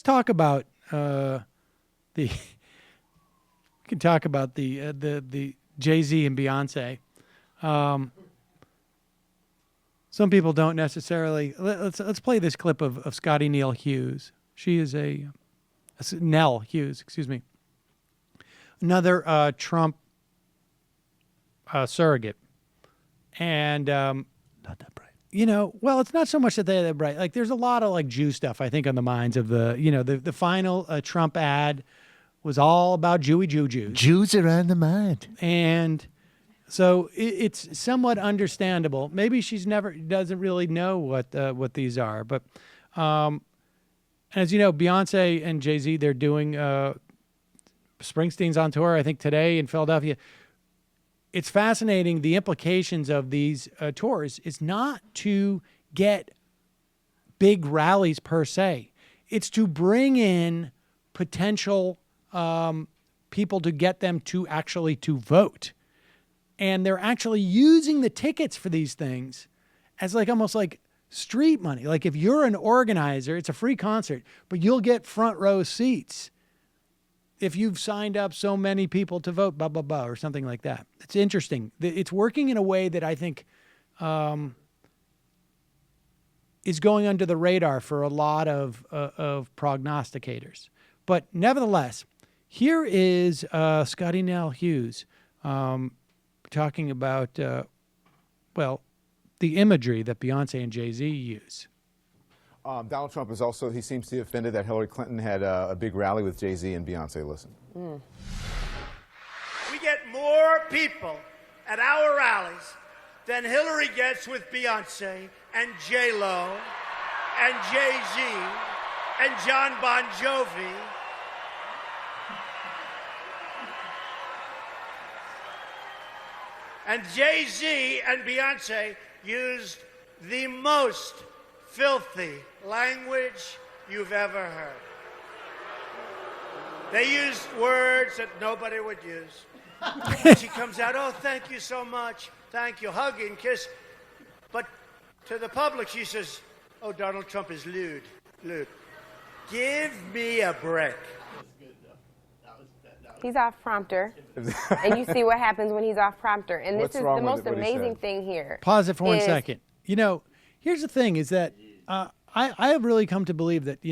talk about the we can talk about the Jay Z and Beyoncé. Some people don't necessarily. Let's play this clip of Scottie Nell Hughes. She is Nell Hughes, excuse me. Another Trump surrogate, and not that bright. Well, it's not so much that they're that bright. Like, there's a lot of like Jew stuff, I think, on the minds of the final Trump ad was all about Jews. Jews are on the mind. And so it's somewhat understandable. Maybe she's doesn't really know what these are. But as you know, Beyonce and Jay Z, they're doing Springsteen's on tour, I think, today in Philadelphia. It's fascinating. The implications of these tours is not to get big rallies per se. It's to bring in potential people to get them to actually to vote. And they're actually using the tickets for these things as like almost like street money. Like, if you're an organizer, it's a free concert, but you'll get front row seats if you've signed up so many people to vote, blah, blah, blah, or something like that. It's interesting. It's working in a way that I think is going under the radar for a lot of prognosticators. But nevertheless, here is Scottie Nell Hughes talking about, the imagery that Beyonce and Jay Z use. Donald Trump is also, he seems to be offended that Hillary Clinton had a big rally with Jay Z and Beyoncé. Listen. We get more people at our rallies than Hillary gets with Beyoncé and J-Lo and Jay Z and John Bon Jovi. And Jay Z and Beyoncé used the most filthy language you've ever heard. They used words that nobody would use. And she comes out, oh, thank you so much. Thank you, hug and kiss. But to the public, she says, oh, Donald Trump is lewd. Give me a break. He's off prompter, and you see what happens when he's off prompter. And this is the most amazing thing here. Pause it for 1 second. Here's the thing: is that I have really come to believe that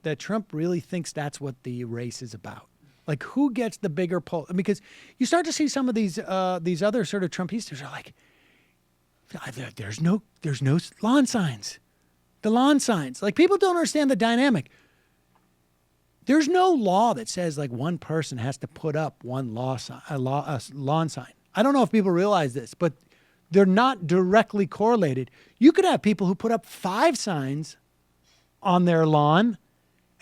that Trump really thinks that's what the race is about. Like, who gets the bigger poll? Because you start to see some of these other sort of Trumpistas are like, there's no lawn signs. The lawn signs, like, people don't understand the dynamic. There's no law that says like one person has to put up one lawn sign. I don't know if people realize this, but they're not directly correlated. You could have people who put up 5 signs on their lawn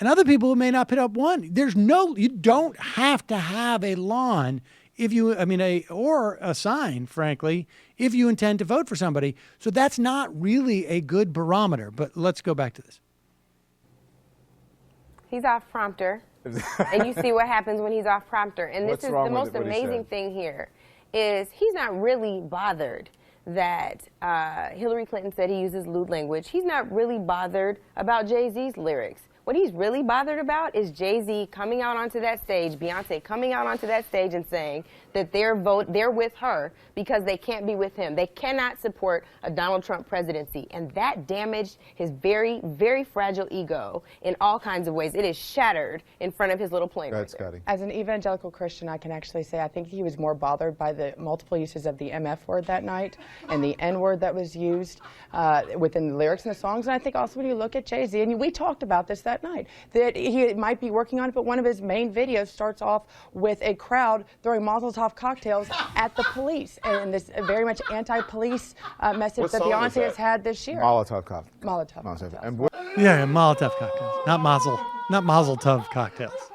and other people who may not put up one. You don't have to have a lawn or a sign, frankly, if you intend to vote for somebody. So that's not really a good barometer, but let's go back to this. He's off prompter, and you see what happens when he's off prompter. And this is the most amazing thing here, is he's not really bothered that Hillary Clinton said he uses lewd language. He's not really bothered about Jay-Z's lyrics. What he's really bothered about is Jay-Z coming out onto that stage, Beyonce coming out onto that stage and saying that they're with her because they can't be with him. They cannot support a Donald Trump presidency. And that damaged his very, very fragile ego in all kinds of ways. It is shattered in front of his little plane. That's Scottie. As an evangelical Christian, I can actually say I think he was more bothered by the multiple uses of the MF word that night and the N word that was used within the lyrics in the songs. And I think also when you look at Jay-Z, and we talked about this that night, that he might be working on it, but one of his main videos starts off with a crowd throwing Mazel-Tov cocktails at the police, and this very much anti-police message that Beyonce has had this year. Molotov cocktails. Molotov cocktails. Yeah, Molotov cocktails, not Mazel-Tov cocktails.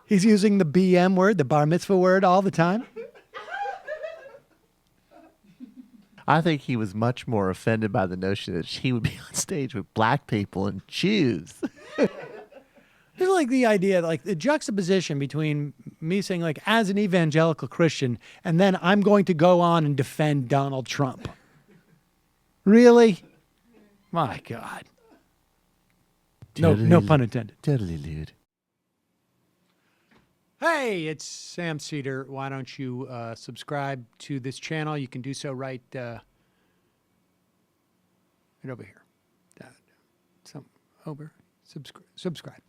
He's using the BM word, the bar mitzvah word, all the time. I think he was much more offended by the notion that she would be on stage with black people and Jews. There's like the idea, like the juxtaposition between me saying, like, as an evangelical Christian, and then I'm going to go on and defend Donald Trump. Really? My God. No pun intended. Totally lewd. Hey, it's Sam Seder. Why don't you subscribe to this channel? You can do so right over here. Subscribe.